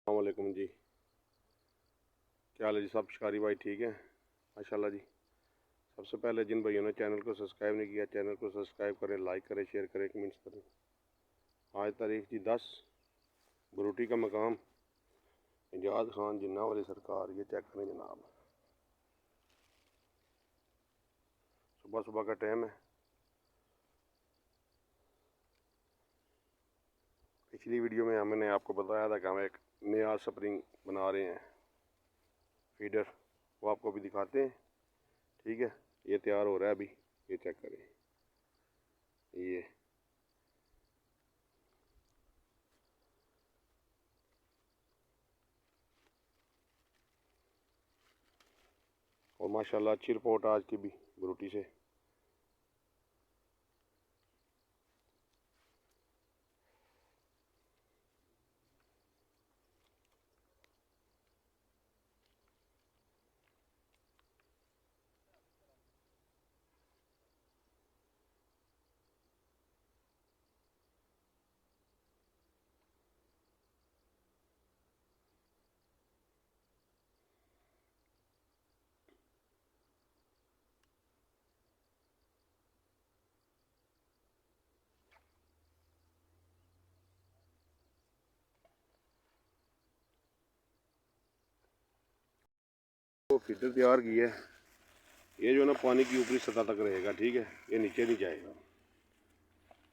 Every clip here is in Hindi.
वालेकुम जी। क्या हाल है जी? सब शिकारी भाई ठीक है? माशाल्लाह जी। सबसे पहले जिन भाइयों ने चैनल को सब्सक्राइब नहीं किया, चैनल को सब्सक्राइब करें, लाइक करें, शेयर करें, कमेंट्स करें। आज तारीख जी 10, बरूटी का मकाम, इजाज़ खान जिन्ना वाली सरकार। ये चेक करें जनाब, सुबह सुबह का टाइम है। पिछली वीडियो में हमने आपको बताया था कि हम एक नया स्प्रिंग बना रहे हैं, फीडर। वो आपको अभी दिखाते हैं, ठीक है? ये तैयार हो रहा है अभी, ये चेक करें। ये और माशाल्लाह अच्छी रिपोर्ट आज की भी बरूटी से। वो फीडर तैयार की है। ये जो ना पानी की ऊपरी सतह तक रहेगा, ठीक है? ये नीचे नहीं जाएगा।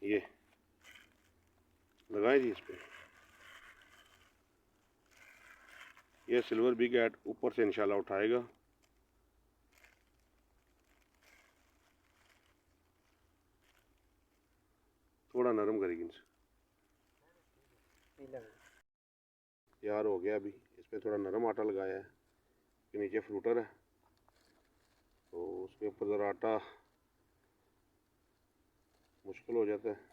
ये लगाएं जी इस पे। ये सिल्वर बिग एट ऊपर से इंशाल्लाह उठाएगा। थोड़ा नरम करेगी इनसे। तैयार हो गया। अभी इस पे थोड़ा नरम आटा लगाया है कि नीचे फ्रूटर है, तो उसके ऊपर ज़रा आटा मुश्किल हो जाता है।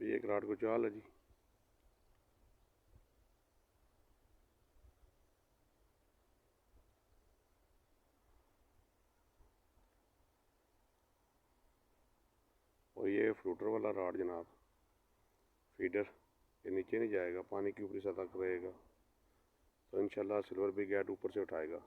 ये एक रात को चाल है जी। और ये फ्रूटर वाला राड जनाब, फीडर। ये नीचे नहीं जाएगा, पानी की ऊपरी सतह तक रहेगा, तो इंशाल्लाह सिल्वर बिग एट ऊपर से उठाएगा।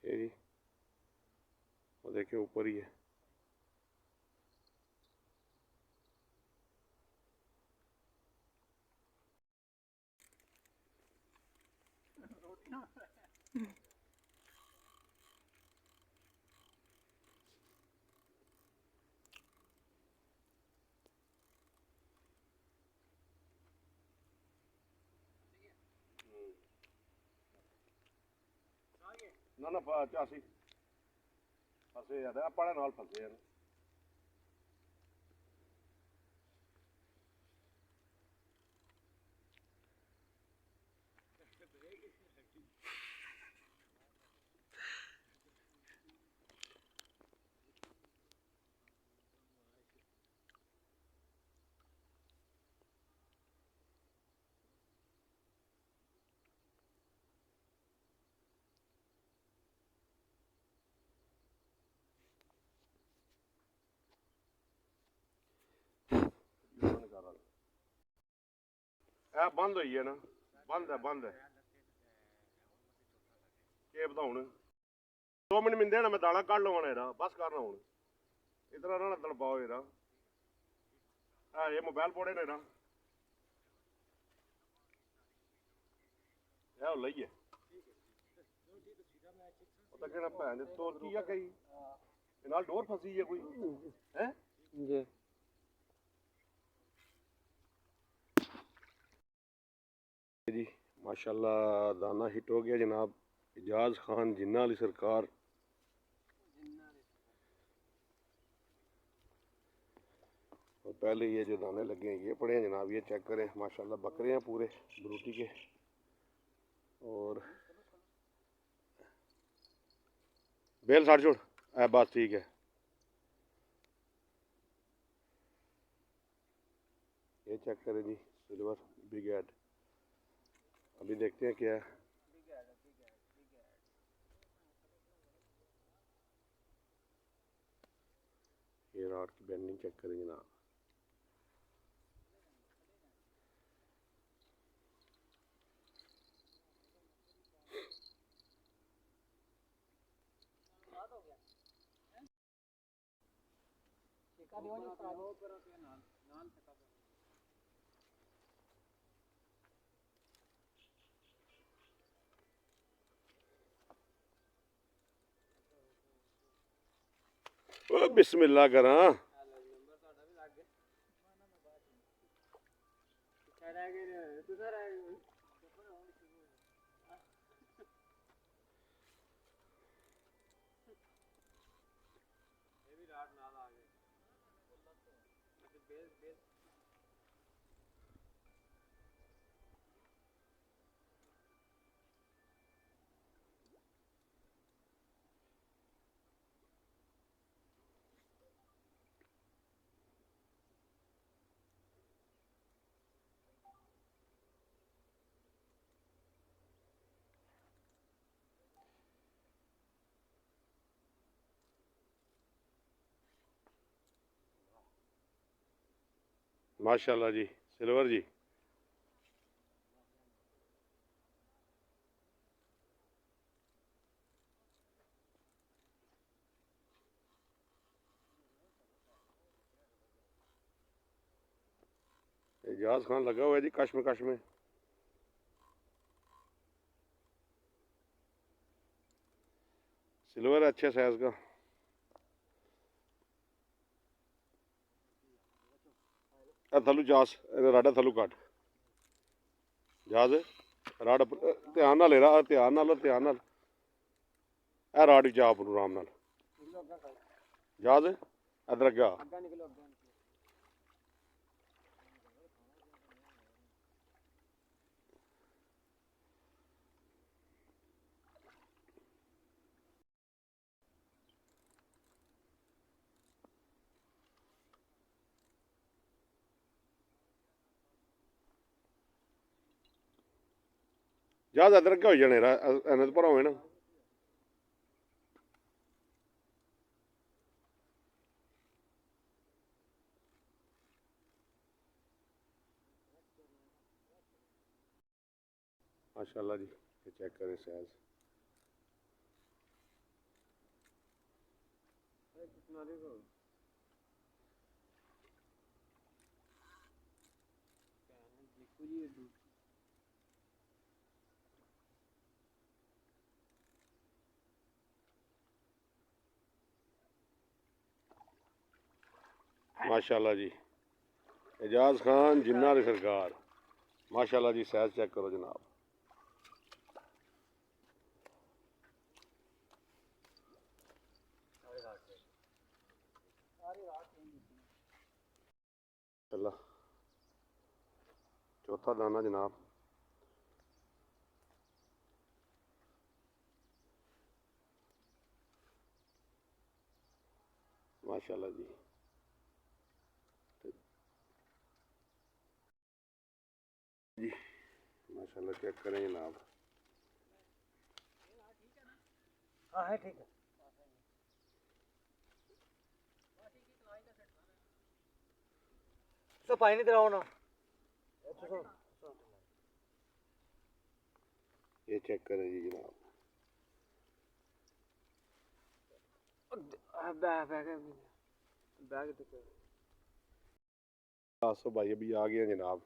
ये जी, वो देखिए ऊपर ही है। ना ना चासी फंसे जाते हैं, पड़े नाल फंसे हैं। ਇਹ ਬੰਦ ਹੋਈ ਹੈ ਨਾ, ਬੰਦ ਹੈ ਇਹ ਵਧਾਉਣ 2 ਮਿੰਟ ਮਿੰਦੇ ਨਾ ਮੈਂ ਦਾਣਾ ਕੱਢ ਲਵਾਂ ਇਹਦਾ ਬਸ ਕਰਨਾ ਹੁਣ ਇਤਨਾ ਨਾ ਤੜਪਾਓ ਇਹਦਾ ਇਹ ਮੋਬਾਈਲ ਪੋੜੇ ਨੇ ਨਾ ਇਹ ਲਈਏ ਉਹ ਤਾਂ ਕਿਹੜਾ ਭੈਣ ਦੇ ਤੋਰ ਕੀ ਆ ਕਈ ਇਹ ਨਾਲ ਡੋਰ ਫਸੀ ਹੈ ਕੋਈ ਹੈ ਜੀ जी माशाल्लाह दाना हिट हो गया जनाब एजाज खान जिन्ना वाली सरकार और पहले ये जो दाने लगे हैं ये पड़े हैं जनाब ये चेक करें माशाल्लाह बकरे हैं पूरे ब्रूटी के और बेल साड़ छोड़ बस ठीक है ये चेक करें जी सिल्वर बिग एड अभी देखते हैं क्या है ये राड की बेंडिंग चेक करें जनाब बिस्मिल्लाह करा माशाल्लाह जी सिल्वर जी एजाज खान लगा हुआ है जी कश में सिल्वर अच्छे साइज का थलू जास राडा थलू कट जाज राड ध्यान नाल ध्यान नाल राड जा आराम नाल जाज इधर अग्गा जहाज इधर अग्गे हो जाने इन्हें तो भरा होए ना माशाल्लाह जी ये चेक करें साइज माशाल्लाह जी एजाज खान जिन्ना वाली सरकार माशाल्लाह जी साइज चेक करो जनाब चौथा दाना जनाब माशाल्लाह जी जी माशाल्लाह चेक करें जनाब हाँ है ठीक है तो पानी नहीं दिलाओ ना ये चेक करें जी जनाब, आसो भाई अभी आ गया जनाब।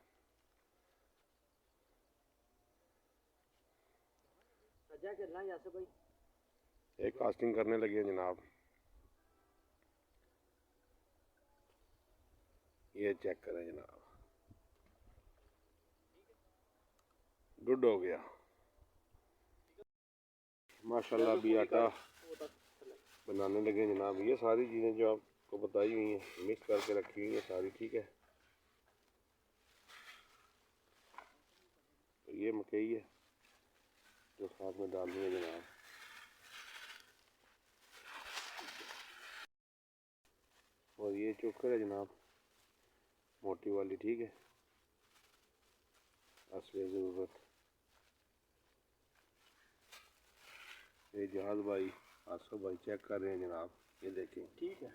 एक कास्टिंग करने लगे हैं जनाब, ये चेक करें जनाब, गुड हो गया माशाल्लाह। अभी आटा बनाने लगे जनाब। ये सारी चीज़ें जो आपको बताई हुई हैं मिक्स करके रखी हुई हैं सारी, ठीक है। तो ये मकई है जो साथ में डालनी है जनाब। और ये चोकर है जनाब, मोटी वाली, ठीक है, असली ज़रूरत। ये जहाज भाई आसफ भाई चेक कर रहे हैं जनाब, ये देखें, ठीक है।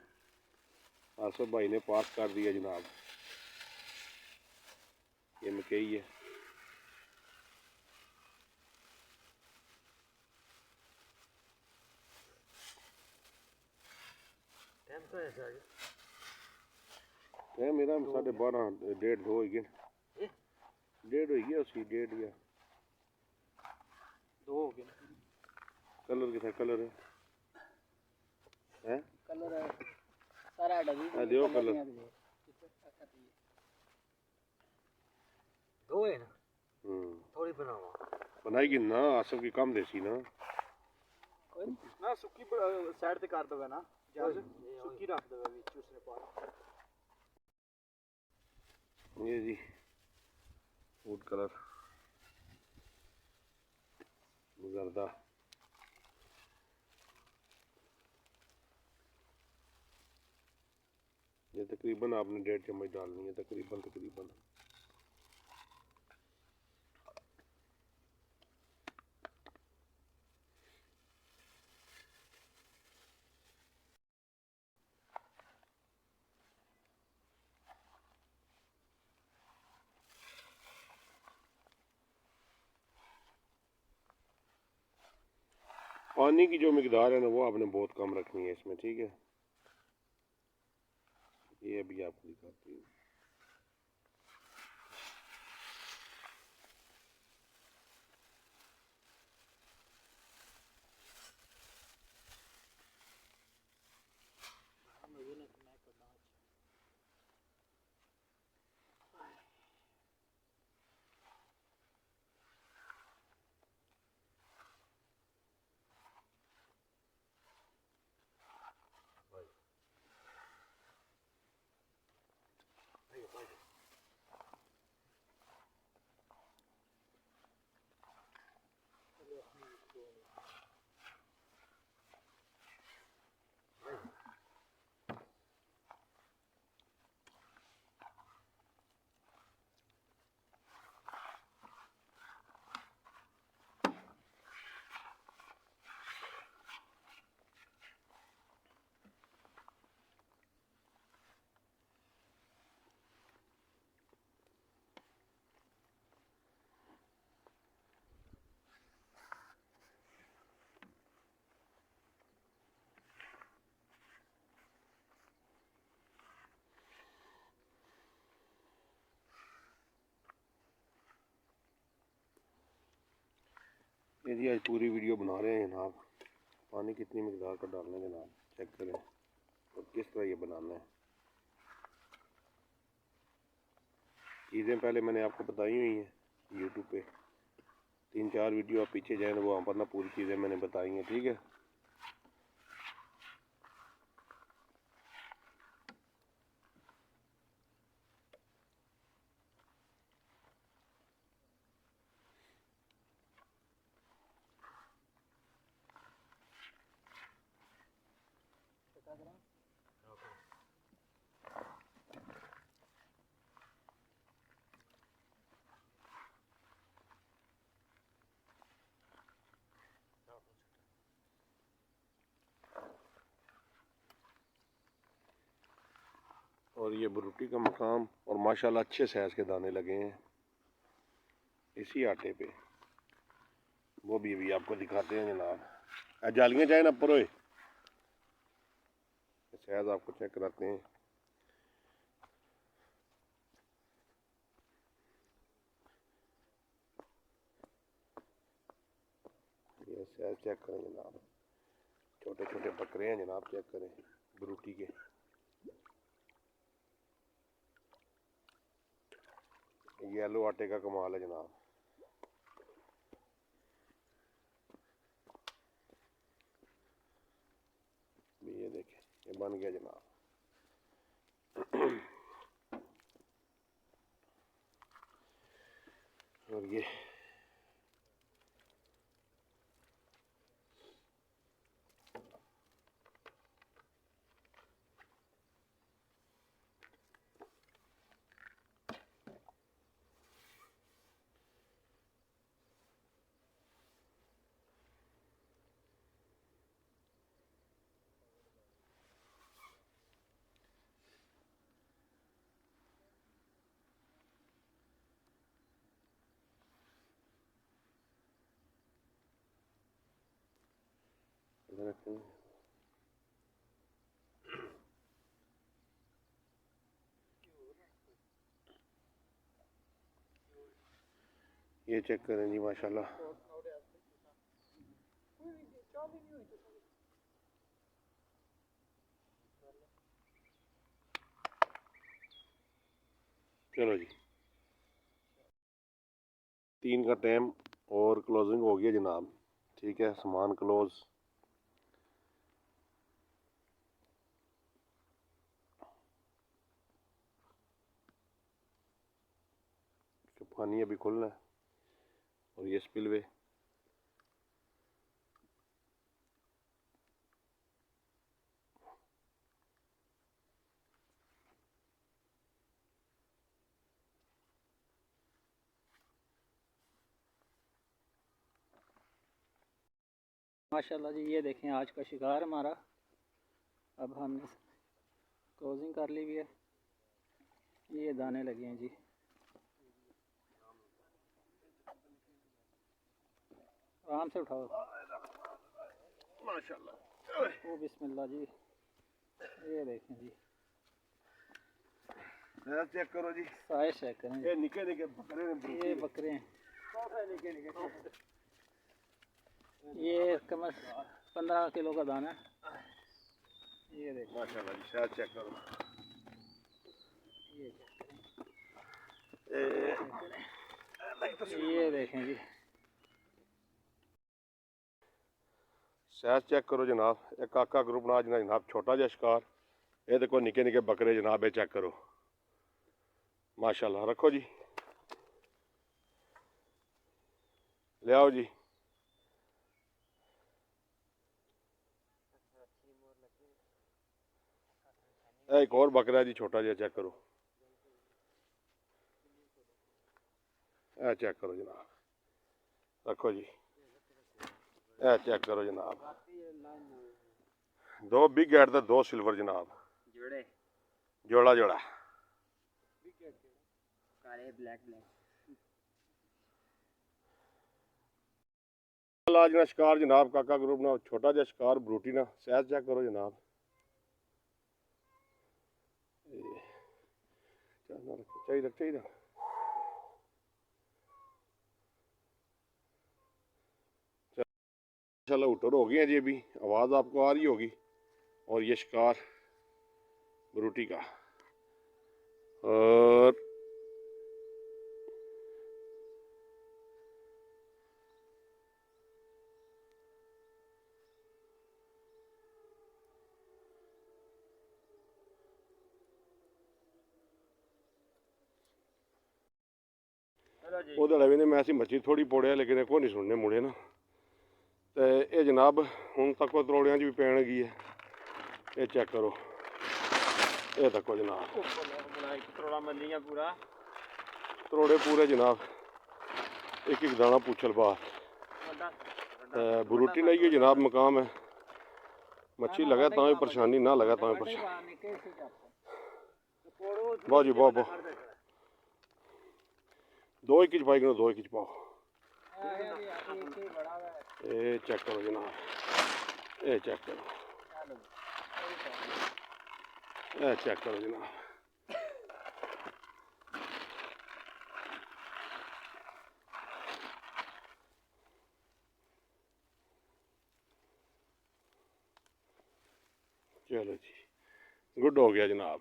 आसफ भाई ने पास कर दिया जनाब। ये मकई है, टाइम तो ऐसा है है मेरा 12:30 1:30 2 हो गए, 1:30 हो गया उसकी, 1:30 या 2 हो गए। कलर कितना कलर है कलर है सारा डबी दियो कलर 2 है ना। थोड़ी बनावा बनाएगी ना आसफ की कम देसी ना, कोई ना सुक्की साइड ते कर दोगे ना, जहाज सुक्की रख दोगे बीच उसने पार। ये जी फूड कलर जर्दा, ये तकरीबन आपने 1.5 चम्मच डालनी है, तकरीबन तकरीबन। पानी की जो मिकदार है ना वो आपने बहुत कम रखनी है इसमें, ठीक है। ये अभी आपको दिखाती हूँ। ये जी आज पूरी वीडियो बना रहे हैं जनाब, पानी कितनी मिकदार का डालना है जनाब, चेक करें और किस तरह ये बनाना है। चीज़ें पहले मैंने आपको बताई हुई हैं यूट्यूब पे, 3-4 वीडियो आप पीछे जाएँ वो वहाँ पर ना पूरी चीज़ें मैंने बताई हैं, ठीक है। और ये बरूटी का मकाम, और माशाल्लाह अच्छे साइज़ के दाने लगे हैं इसी आटे पे। वो भी अभी आपको दिखाते हैं जनाब। जालियाँ चाहे ना ऊपर होए, शायद आपको चेक कराते हैं। ये शायद चेक करें जनाब, छोटे छोटे बकरे हैं जनाब, चेक करें ब्रूटी के। येलो आटे का कमाल है जनाब। ये देखें, ये बन गया जनाब। और ये इधर रखें। ये चेक करें जी माशाल्लाह। चलो जी, 3 का टाइम और क्लोजिंग हो गया जनाब। ठीक है, सामान क्लोज। पानी अभी खुलना है और ये स्पिलवे। माशाल्लाह जी, ये देखें आज का शिकार हमारा। अब हमने क्लोजिंग कर ली हुई है। ये दाने लगे हैं जी। आराम से उठाओ माशाल्लाह। ओ बिस्मिल्लाह जी। ये देखें जी, चेक करो जी, साइज चेक करें। ये निके निके बकरे ने। ये बकरे हैं, ये कम 15 किलो का दाना। ये देखें माशाल्लाह जी, शायद चेक करो। ये ये देखें जी, शायद चेक करो जनाब। एक काका ग्रुप ना जनाब, छोटा जिहा शिकार। ये देखो निके निके बकरे जनाब, ये चेक करो माशाल्लाह। रखो जी, ले आओ जी। एक और बकरा है जी, छोटा जिहा, चेक करो। ए चेक करो जनाब, रखो जी। ए चेक करो जनाब, 2 बिग एट ते 2 सिल्वर जनाब, जोड़ा जोड़ा। आज ना शिकार जनाब, काका ग्रुप ना छोटा जिहा शिकार ब्रूटी ना। शायद चेक करो जनाब। चाहिए चाहिए इंशाल्लाह उटर हो गए हैं जी। अभी आवाज़ आपको आ रही होगी। और ये शिकार ब्रूटी का। और ਉਹਦੇ ਲਵੇ ਨੇ ਮੈਂ ਅਸੀਂ ਮੱਛੀ ਥੋੜੀ ਪੋੜਿਆ, ਲੇਕਿਨ ਕੋਈ ਨਹੀਂ ਸੁਣਨੇ ਮੁੜੇ ਨਾ। ਤੇ ਇਹ ਜਨਾਬ ਹੁਣ ਤੱਕ ਉਹ ਤਰੋੜਿਆਂ 'ਚ ਵੀ ਪੈਣ ਗਈ ਹੈ। ਇਹ ਚੈੱਕ ਕਰੋ, ਇਹ ਦੇਖੋ ਜਨਾਬ, ਤਰੋੜੇ ਪੂਰੇ ਜਨਾਬ, एक एक दाना पूछल बाहर। बरूटी नहीं है जनाब, मकाम है। मच्छी लगा तो भी परेशानी, ना लगा तो भी परेशानी। बहुत जी बहुत बहुत 2 इंच पाई करो, 2 इंच पाओ। ये चेक करो जनाब, ये चेक करो, ये चेक करो जनाब। चलो जी, गुड हो गया जनाब।